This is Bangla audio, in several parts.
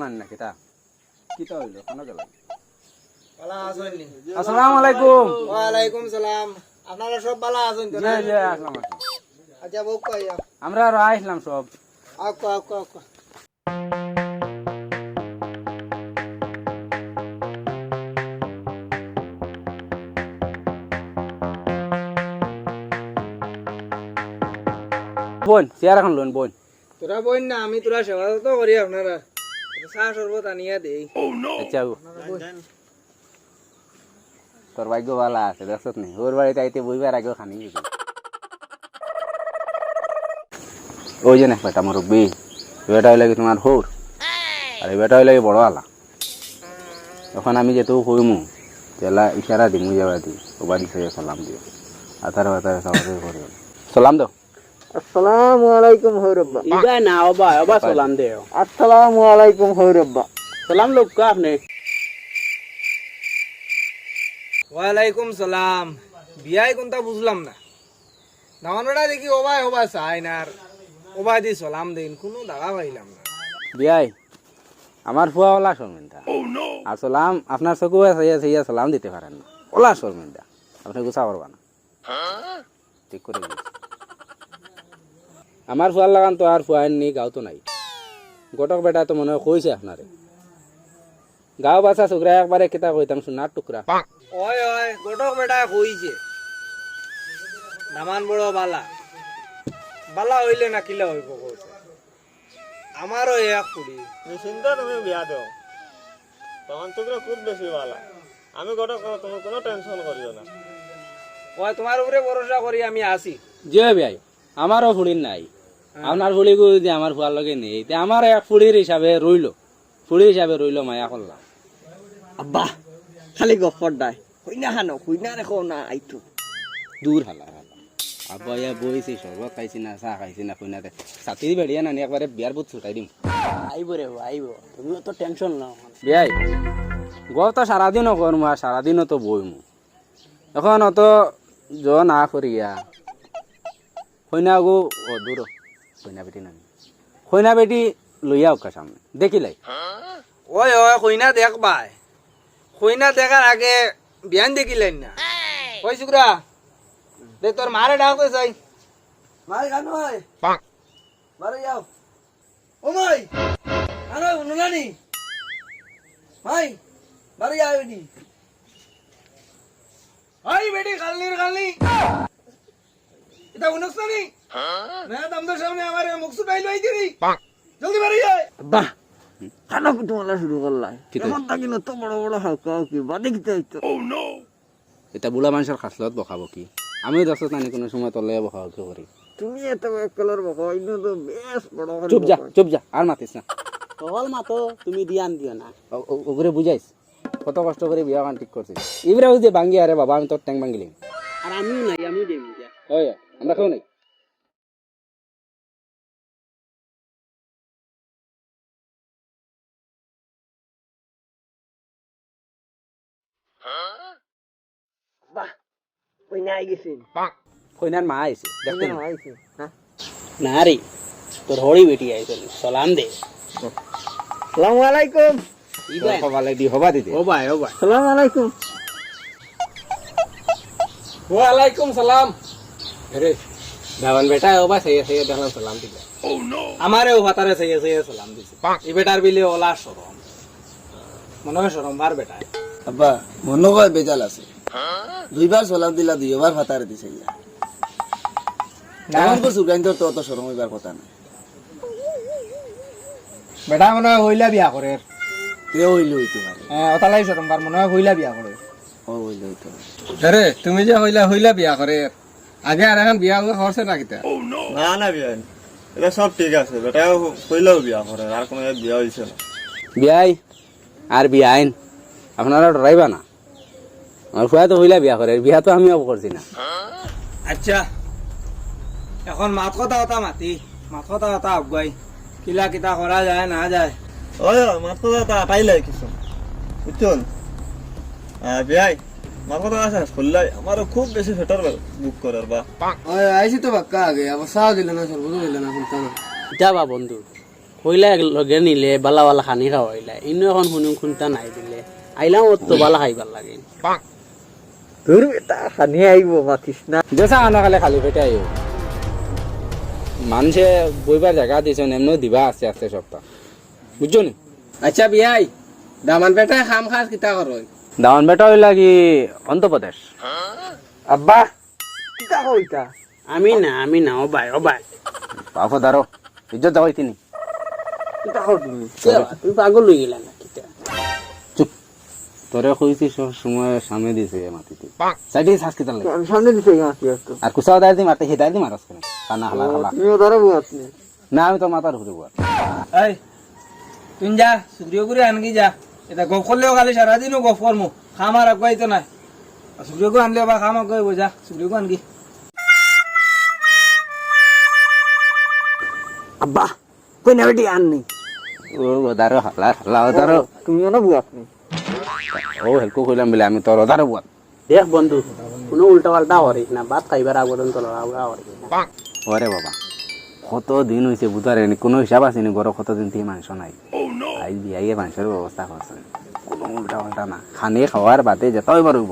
না কিতা কিতা হইলো কোন গেল ভালো আছেন নি? আসসালামু আলাইকুম ওয়া আলাইকুম সালাম। আপনারা সব ভালো আছেন তো? জি জি আসসালামু আলাইকুম আচ্ছা বউ কইয়া আমরা আর আইলাম সব আক্কা আক্কা আক্কা বোন চেয়ার এখন লোন বোন তোরা বইন না আমি তোরা সেবা তো করি আপনারা চা শরবত আনিয়া দেই। আচ্ছা তোর ভাগ্য ভালো আছে দেখছত নি ওর বাড়িতে আইতে বইবার আগেও খানি গেছি ওই যে না বেটা মুরব্বী বেটা হইলে তোমার হোর আর এই বেটা হইলে বড় আলা তখন আমি যেতেও কইমু তেলা ইশারা দিমু যাবা দি ও বাড়ি থেকে সালাম দিও আতার বাতারে সবাই করি সালাম দাও আসসালামু আলাইকুম হৌরব্বা। ইবা না ওবা সালাম দেও আসসালামু আলাইকুম হৌরব্বা। সালাম লোক কা আপনি ওয়ালাইকুম সালাম। বিয়াই কোনটা বুঝলাম না দামানটা দেখি ওবাই ওবা চাই না আর ওবাই দি সালাম দেন কোনো দাগা পাইলাম না। বিয়াই আমার ফুয়া ওলা শর্মিন্দা আর সালাম আপনার চকু আছে সালাম দিতে পারেন না ওলা শর্মিন্দা আপনি গুছা করবা না ঠিক করে দিয়েছি আমার ফুয়ার লাগান তো আর ফুয়ার নি গাও তো নাই গোটক বেটা তো মনে হয় কইছে আপনারে গাও বাসা ছুকরা একবারে কিতা কইতাম সোনার টুকরা ওই ওই গোটক বেটা কইছে দামান বড় বালা বালা হইলে না কিলা হইব কইছে আমারও এক কুড়ি চিন্তা তুমি বিয়া দাও তখন তোমরা খুব বেশি ভালো আমি গোটা তুমি কোনো টেনশন করিও না ওই তোমার উপরে ভরসা করি আমি আসি। যে বিয়াই আমারও ফুড়ির নাই আপনার ফুড়ি যদি আমার ফুয়ার লগে নেই তে আমার এক ফুড়ির হিসাবে রইল মায়া করলাম আব্বা খালি গফর দাই কইনা হানো কইনা রেখো না আইতো দূর হালা আব্বা ইয়া বইছি শরবত খাইছি না চাহ খাইছি না কইনাতে ছাতি বেড়িয়া নানি একবারে বিয়ার বুত ছুটাই দিম আইব রে আইব তুমি তো টেনশন নাও বিয়াই গপ তো সারাদিনও করমু আর সারাদিনও তো বইমু এখন অত জ না করিয়া কইনা গো ও দূর কইনা বেটি নানি কইনা বেটি লইয়া ওকা সামনে দেখিলাই ওই ওই কইনা দেখবাই কইনা দেখার আগে বিয়ান দেখিলেন না ওই শুক্রা দেখ তোর মারে ডাকতে চাই মাই গানো হয় বারে যাও ও মাই আরে উনলানি মাই বারে যাও এডি ওই বেটি খালনি এটা উনস্তানি না দমদার সামনে আমার মুখ সুটাই লই দিরি জলদি বাড়ি আয়। আব্বা খানা কুটুমালা শুরু করলাই কি তো? এখন তাকি নত বড় বড় হালকা কি বাদে কিতে হইতো এটা বুড়া মানুষের খাসলত বখাবো কি আমিও দেখছো নানি কোনো সময় তলে বখাবো করি তুমি এত এক কালার বকো ইনো তো বেশ বড় চুপ যা আর মাতিস না হল মাতো তুমি দিয়ান দিও না ওগুলো বুঝাইস কত কষ্ট করে বিয়া গান ঠিক করছিস ইবরা যে ভাঙ্গি আরে বাবা আমি তোর ট্যাং ভাঙ্গিলি আর আমিও নাই আমিও দেই দিয়া ওই আমরা কেউ নাই বাহ কইনা আই গেছিন কইনার মা আইছে দেখতে কইনা আইছে হ্যাঁ না রে তোর হড়ি বেটি আইছে সালাম দে আসসালামু আলাইকুম হবালে দি হবা দিতে ও ভাই আসসালামু আলাইকুম ওয়ালাইকুম সালাম। আরে দাওয়ান বেটা হবা সেই দেখলাম সালাম দিলে আমারে ও ভাতারে সেই সালাম দিছে এই বেটার বিলে ওলা শরম মনে হয় শরম বার বেটা আব্বা মনে হয় বেজাল আছে দুইবার সালাম দিলা দুইবার ফাতারে দিছে এমন করছু গাইন্দর তো অত শরম হইবার কথা না বেটা মনে হয় হইলা বিয়া করে তে হইল হইতে পারে অতালাই শরম বার মনে হয় হইলা বিয়া করে। ও হইল হইতে পারে আরে তুমি যে হইলা বিয়া করে আগে আর এখন বিয়া করছে না কিতা না না বিয়া এটা সব ঠিক আছে বেটা কইলেও বিয়া করে আর কোনো বিয়া হইছে না বিয়াই আর বিয়াইন আপনারা ডরাইবা না আমার ফুয়া তো হইলা বিয়া করে বিয়া তো আমিও করছি না আচ্ছা এখন মাত কথা আগুয়াই কিলা কিতা করা যায় না যায় ওই মাত্র তা পাইলাই কিছু বুঝছুন বিয়াই মাত্র আছে খুললাই আমারও খুব বেশি ফেটার বুক করার বা ওই আইছি তো বাক্কা আগে আবার সাও দিল না সর্বদা দিল না কোনটা না যাবা বন্ধু হইলা লগে নিলে বালা বালা খানি খাওয়াইলা ইনো এখন শুনুন খুনটা নাই দিলে আইলাম ওর তো বালা খাইবার লাগে তোর বেটা খানি আইব মাতিস না দেশা আনা খালে খালি পেটে আইও মানুষে বইবার জায়গা দিয়েছেন এমনিও দিবা আস্তে আস্তে সপ্তাহ বুঝছো নি আচ্ছা বিয়াই দামান বেটা খাম খাস কিতা করো দাওয়ান বেটা হইলা কি অন্ধ্রপ্রদেশ আব্বা কিতা কইতা আমি না ও ভাই বাপ দারো ইজ্জত যাওয়াই তিনি কিতা কর তুমি তুই পাগল হয়ে গেলা না কিতা চুপ তোরে কইছি সব সময় সামনে দিছে মাটিতে সাইডে সাসকিতার লাগে আমি সামনে দিতে মাতি আসতো আর কুসাও দাই দি মারতে হিদাই দি মারাস কেন কানা হালা হালা তুমিও ধরো বুয়াত নি না আমি তো মাথার উপরে বুয়া এই তুই যা সুগ্রিয় করে আনগি যা এটা গপ করলেও খালি সারাদিনও গপ করমু খাম আর আগুয়াই তো নাই সুগ্রিয়কে আনলে বা খাম আগুয়াইব যা সুগ্রিয়কে আনগি আব্বা কই না বেটি আন নি ও দারো হালা হালা দারো তুমিও না বুয়াত নি ও হেলকো কইলাম বলে আমি তোর দারো বুয়া দেখ বন্ধু কোনো উল্টা পাল্টা হরিস না ভাত খাইবার আবরণ তো লড়া হরিস না ওরে বাবা কত দিন হয়েছে বুঝারে কোনো হিসাব আছে নি গরো কতদিন থেকে মাংস নাই আই বিয়াইয়ে মাংসের ব্যবস্থা করছে কোনো উল্টা পাল্টা না খানে খাওয়ার বাদে যেতেই পারব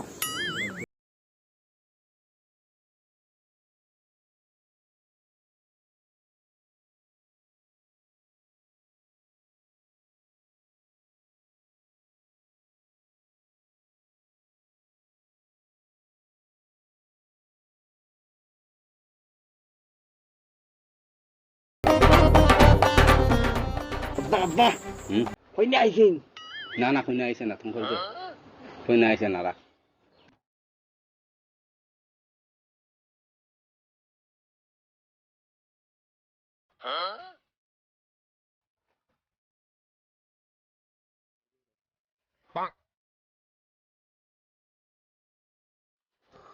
আব্বা আব্বা কই না আইছিন না না কইনা আইছে না তুমি করবে কইনা আইছে না রাখ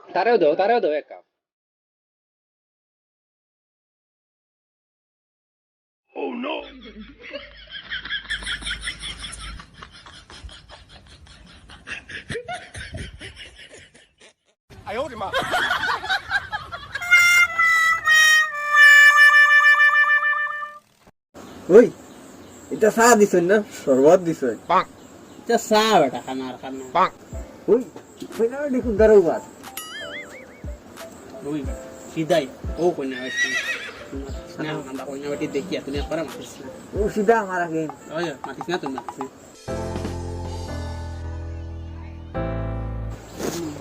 তারেও দাও এক কাপ ওই এটা চা দিছন না শরবত দিছন এটা চা বেটা খানার খানা ওই কই না বেটি কোন ধরো বুয়াত ওই সিধাই ও কইনা বেটি না আমরা কইনা বেটি দেখি তুমি করে মাতিস না ও সিধা আমার আগে ওই মাতিস না তুমি মাতিস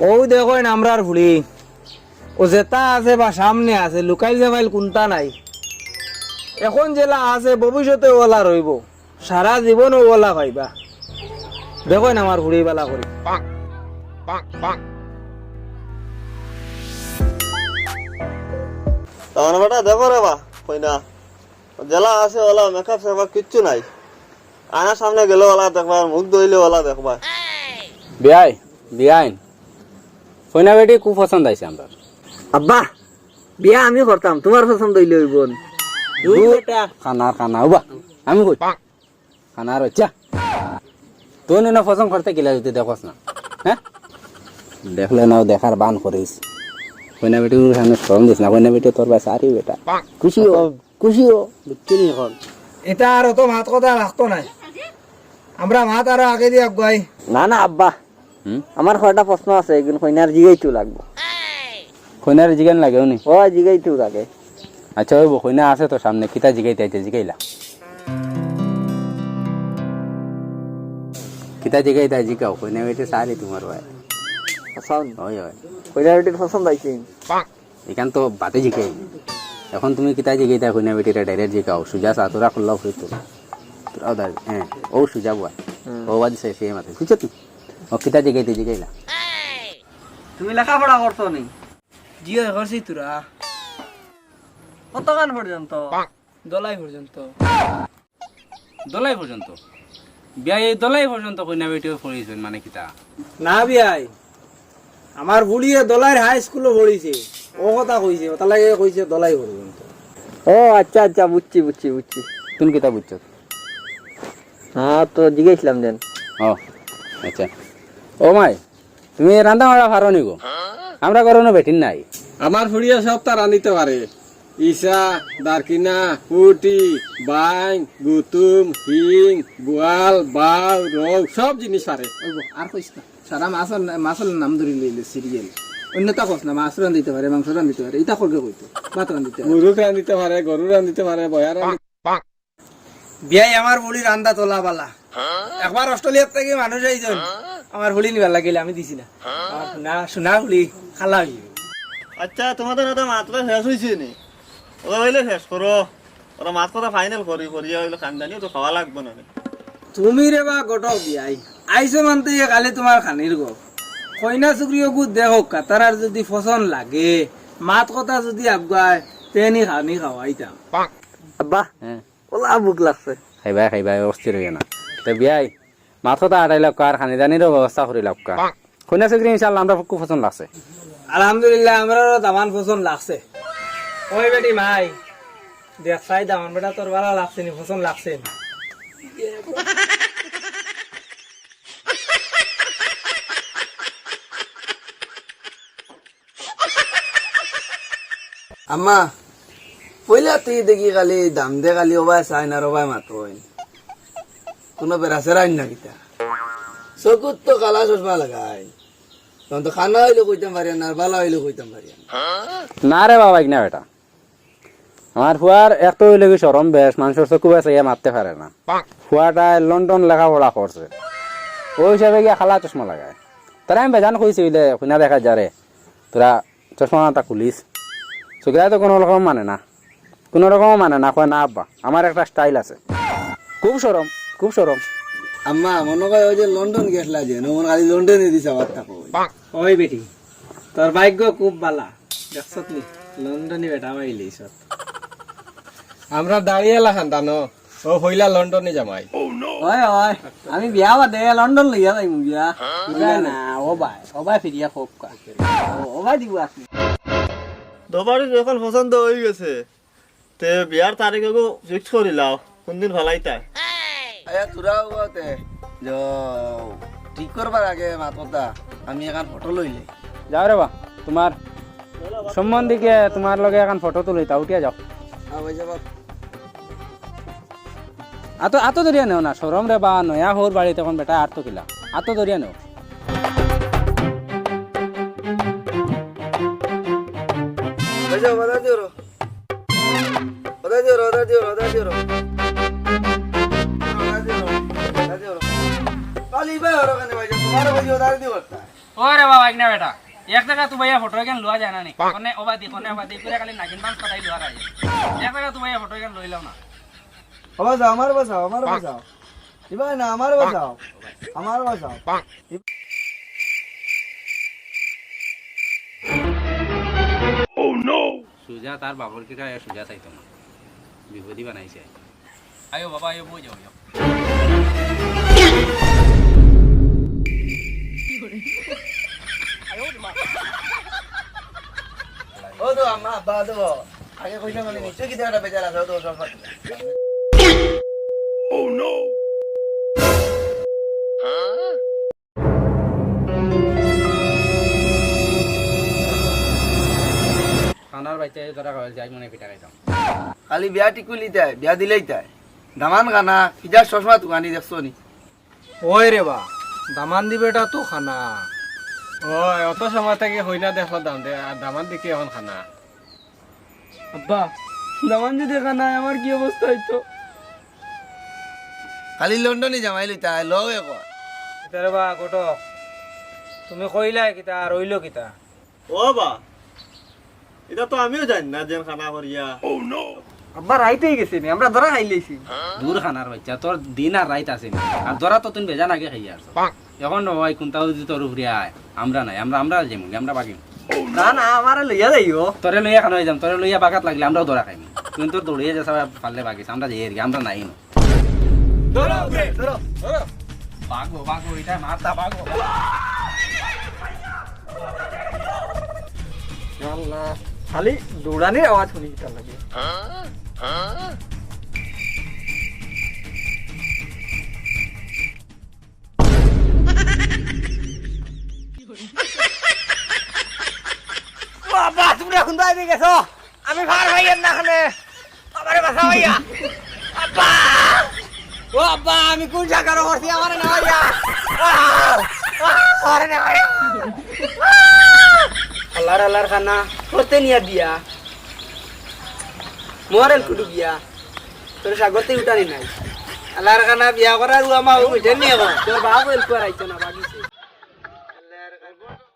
ও দেখো আমরার ভুড়ি ও যেটা আছে বা সামনে আছে লুকাইল জামাইল কোনটা নাই এখন জেলা আছে ভবিষ্যতে ওলা রইব সারা জীবন ওলা পাইবা দেখো আমার ভুড়ি বেলা করি তখন বেটা দেখো রে বা কই না জেলা আছে ওলা মেকআপ সেকআপ কিচ্ছু নাই আয়নার সামনে গেলে ওলা দেখবা মুখ ধইলে ওলা দেখবা বিয়াইন কইনা বেটি খুব পছন্দ আইছে আমরা আব্বা বিয়া আমি করতাম তোমার পছন্দ হইলে হইব খানা হবা আমি কই খানার হচ্ছা তুই না পছন্দ করতে গেলে যদি দেখস না হ্যাঁ দেখলে না দেখার বান করিস কইনা বেটির সামনে শরম দিস না কইনা বেটি তোর বাস আরে বেটা খুশি হো বুঝছি নি এখন এটা আর অত মাত কথা রাখতো নাই আমরা মাত আরো আগে দিয়ে আগুয়াই না না আব্বা আমার কয়টা প্রশ্ন আছে এগুলো কইনার জিগাইতো লাগবো কইনার জিগান লাগেও নি ও জিগাইতো লাগে আচ্ছা ওই কইনা আছে তো সামনে কিতা জিগাইতে আইতে জিগাইলা কিতা জিগাইতে জিগাও কইনা বেটি সারি তোমার ভাই আসাউন ওই ওই কইনার বেটির পছন্দ আইছে এখান তো বাতে জিগাই এখন তুমি কিতা জিগাইতা কইনা বেটিটা ডাইরেক্ট জিগাও সুজা সাতুরা খুল্লাও হইতো তোরাও দাঁড় হ্যাঁ ও সুজা বুয়া ও বাদ সে মাথা বুঝছো তুই ও কিতা জিগাইতে জিগাইলা তুমি লেখাপড়া করছো নি জিও করছি তোরা কতক্ষণ পর্যন্ত দলাই পর্যন্ত দলাই পর্যন্ত বিয়া এই দলাই পর্যন্ত কইনা বেটিও পড়িয়েছেন মানে কিতা না বিয়াই আমার বুড়িয়ে দলাইর হাই স্কুলে পড়িছে ও কথা কইছে ওটা লাগে কইছে দলাই পর্যন্ত ও আচ্ছা আচ্ছা বুঝছি তুমি কিতা বুঝছো হ্যাঁ তো জিজ্ঞাসলাম দেন ও আচ্ছা ও মাই তুমি রান্না বাড়া পারো নি গো আমরা করো না বেটিন নাই আমার ফুড়িয়া সব তার আনিতে পারে ইসা দারকিনা ফুটি বাইং গুতুম হিং বোয়াল বাউ রৌ সব জিনিস পারে আর কইস না সারা মাছের নাম ধরে লইলে সিরিয়াল অন্যতা কস না মাছ রান দিতে পারে মাংস রান দিতে পারে এটা করবে কইতো ভাত রান দিতে পারে মুরুখ রান দিতে পারে গরু রান দিতে পারে বয়া রান বিয়াই আমার বলি রান্দা তোলা বালা একবার অস্ট্রেলিয়ার থেকে মানুষ আইজন আমার হুলি নিবার লাগিলে আমি দিছি না আমার সোনা হুলি খালা হই আচ্ছা তোমাদের এটা মাত্র শেষ হয়েছে নি ওরা হইলে শেষ করো ওরা মাছ কথা ফাইনাল করিয়া হইলে খানদানিও তো খাওয়া লাগবে না তুমি রে বা গটক বিয়াই আইসো মানতে কালি তোমার খানির গো কইনা চুকরিও গু দেখো কাতারার যদি ফসন লাগে মাত কথা যদি আবগায় তেনি খানি খাওয়াইতাম আব্বা হ্যাঁ ওলা ভুক লাগছে খাইবাই অস্থির হয়ে না তো বিয়াই মাথা আড়াই লাখ আর খানি দানিরও ব্যবস্থা করে লাভ কইনা চাকরি ইনশাল্লাহ আমরা খুব পছন্দ লাগছে আলহামদুলিল্লাহ আমরা দামান ফসন লাগছে ওই বেটি মাই দেখ চাই দামান বেটা তোর ভালো লাগছে নি ফসন লাগছে নি? আম্মা পয়লা তুই দেখি খালি দাম দে খালি ওবাই চাই না রবাই মাতো কোনো বেড়াছে রাইন না কিতা চকুত তো কালা চশমা লাগাই তখন তো খানা হইলে কইতাম পারি না বালা হইলে কইতাম পারি না রে বাবা না বেটা আমার ফুয়ার এক তো হইলে কি সরম বেশ মানুষের চকু বেশ ইয়ে মারতে পারে না ফুয়াটা লন্ডন লেখাপড়া করছে ওই হিসাবে গিয়ে খালা চশমা লাগায় তারা আমি বেজান কইছি হইলে শুনা দেখা যারে তোরা চশমাটা খুলিস চোখে তো কোনো রকম মানে না কোনো রকম মানে না কয় না আব্বা আমার একটা স্টাইল আছে খুব সরম আম্মা মনে হয় ওই যে লন্ডন গেছলা যে মনে খালি লন্ডনে দিছে আমার থাকো ওই বেটি তোর ভাগ্য খুব বালা দেখছত নি লন্ডনে বেটা মাইলিস আমরা দাঁড়িয়ে এলা খানদানো ও হইলা লন্ডনে জামাই ওই ওই আমি বিয়া বাদে লন্ডন লইয়া যাইমু বিয়া না ও ভাই ফিরিয়া খুব ওবাই দিব আপনি দোবারি যখন পছন্দ হয়ে গেছে তে বিয়ার তারিখ ফিক্স করিলাও কোনদিন ভালাইতাই আয়া তুরা হতে যে ঠিক করবার আগে মাতটা আমি এখন ফটো লইলে যাও রে বা তোমার সম্বন্ধীকে তোমার লগে এখন ফটো তুলি তা উঠিয়া যাও ভাই যাব আত দরিয়া নেও না সরম রে বা নয়া হোর বাড়ি তখন বেটা আর তো কিলা আত দরিয়া নেও ভাই যাব বাধা দিও বাধা দিও কালি ভাই ওর কানে ভাই তোমার ভাই ওদার দিও ওরে বাবা না বেটা এক জায়গা তুই ভাইয়া ফটো কেন লওয়া যায় না নি কোনে ওবাদি করে খালি নাগিন বান করাই লওয়া যায় এক জায়গা তুই ভাইয়া ফটো কেন লইলাও না বাঁচাও আমার বাঁচাও ইবাই না আমার বাঁচাও সুজা তার বাবর কিটা সুজা চাইতো না বিপদী বানাইছে আয়ো বাবা আয়ো বই যাও ও তো আমা বাদ আগে কইনা মানে নিশ্চয় কি একটা বেচারা আছে তো সব খানার বাইতে তোরা যাই মনে পিঠা খাইতাম খালি বিয়া টিকুলি তাই বিয়া দিলেই তাই দামান খানা কিজার চশমা তুকানি দেখছো নি ওই রে বা দামান দি বেটা তো খানা ওই অত সময় থেকে হইনা দেখো দাম দে আর দামান দেখি এখন খানা আব্বা দামান যদি খানা আমার কি অবস্থা হইতো খালি লন্ডনে জামাই লইতাই লও একবার রে বা গটক তুমি কইলা কিতা রইল কিতা ও বা এটা তো আমিও জানি না যে খানা করিয়া আব্বা রাইতেই গেছে নি আমরা ধরা খাইলেছি দূর খানার বাচ্চা তোর দিন আর রাইত আছে আর ধরা তো তুমি বেজান আগে খাই আর এখন ভাই কোনটা যদি তোর উপরে আয় আমরা নাই আমরা যেমন আমরা বাকি না না আমারে লইয়া যাইও তোরে লইয়া খানো যাম তোরে লইয়া বাগাত লাগলে আমরাও ধরা খাইনি কিন্তু তোর দৌড়িয়ে যাচ্ছে পারলে বাগিস আমরা যাই আর কি আমরা নাই না বাগবো এটা মারতা বাগবো খালি দৌড়ানির আওয়াজ শুনি কিতা লাগে বাবা তুমি এখন বাইরে গেছো আমি ভার ভাইয়ের না খানে আমারে বাসা ভাইয়া আব্বা ও আব্বা আমি কোন জায়গার করছি আমারে না ভাইয়া আরে না ভাইয়া আল্লাহর আল্লাহর খানা করতে নিয়া দিয়া মোরেল কুটু গিয়া তোর সাগরতে উঠানি নাই আল্লাহর খানা বিয়া করার আমা ও মিটেন নিয়ে তোর বাপ হেল্প করাইতো না বাগিছে আল্লাহর